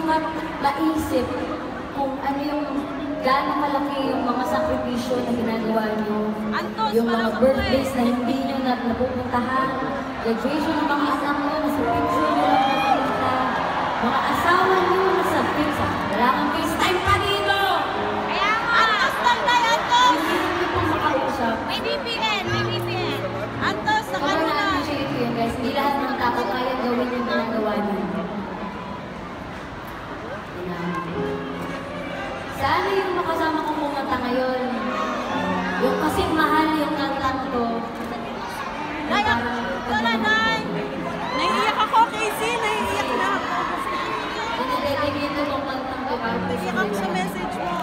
maisip kung ano yung gano'ng malaki yung mga sakripisyo na ginagawa niyo. Yung mga birthdays na hindi nyo napupuntahan, graduation ng mga anak nyo, nasa picture nyo lang nakikita, mga asawa nyo nasa picture. Wala kang FaceTime pa dito! Kaya nga! Antos lang tayo, Antos! Hindi nyo po makausap. May VPN, may VPN. Antos, sa Sobrang kanila. na-appreciate ko yun, guys. Hindi lahat ng tao kaya gawin yung ginagawa niyo. Sana yung makasama kong pumunta ngayon. Yung kasing mahal yung kantang to. Nay, wala, Nay! Naiiyak ako, Casey! Naiiyak na ako. Dinededicate ko kong kantang to. Naiiyak ako sa message mo.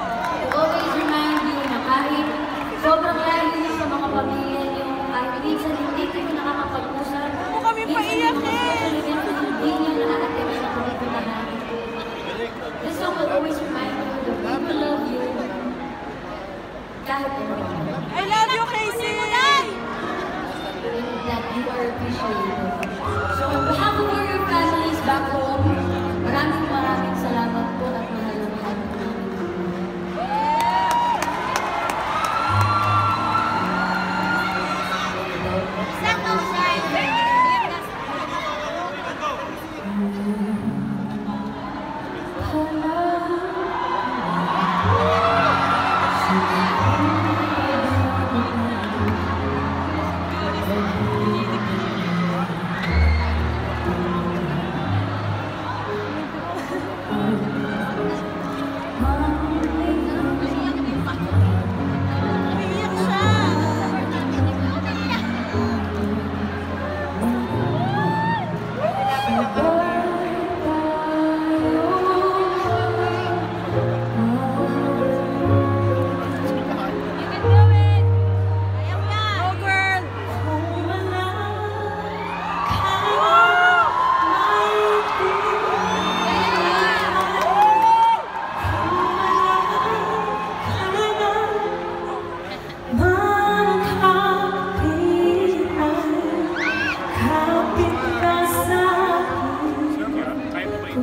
Always remind you na kahit sobrang layo niyo sa mga pamilya niyo, kahit minsan hindi kayo nakakapag-usap. Ako kami paiyak eh! Hindi niyo na-attempt na pumuntahan. This song will always remind you that people love you. Kahit ano. I love you, Casey! And that you are appreciated. So on behalf of all your families back home, maraming salamat po at mahal na mahal po namin.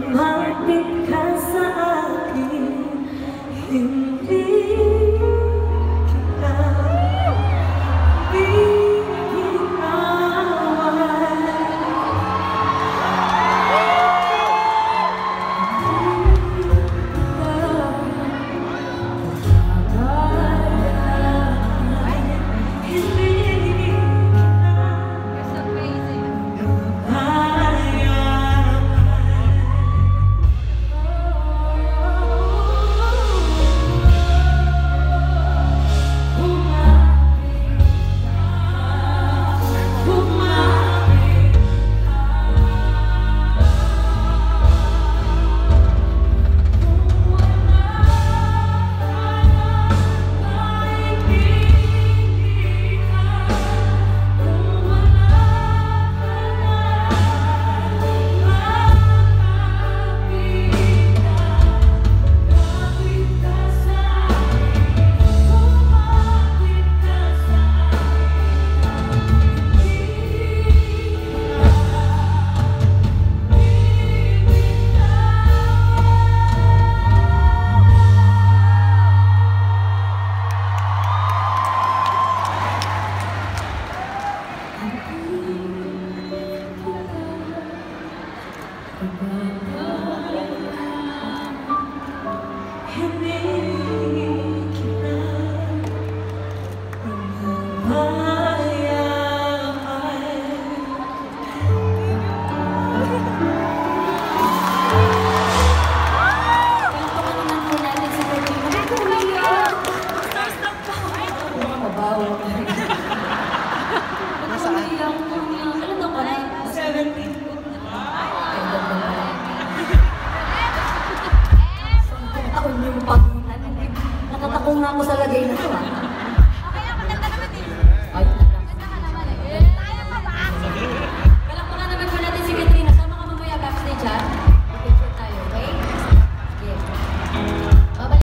Kapit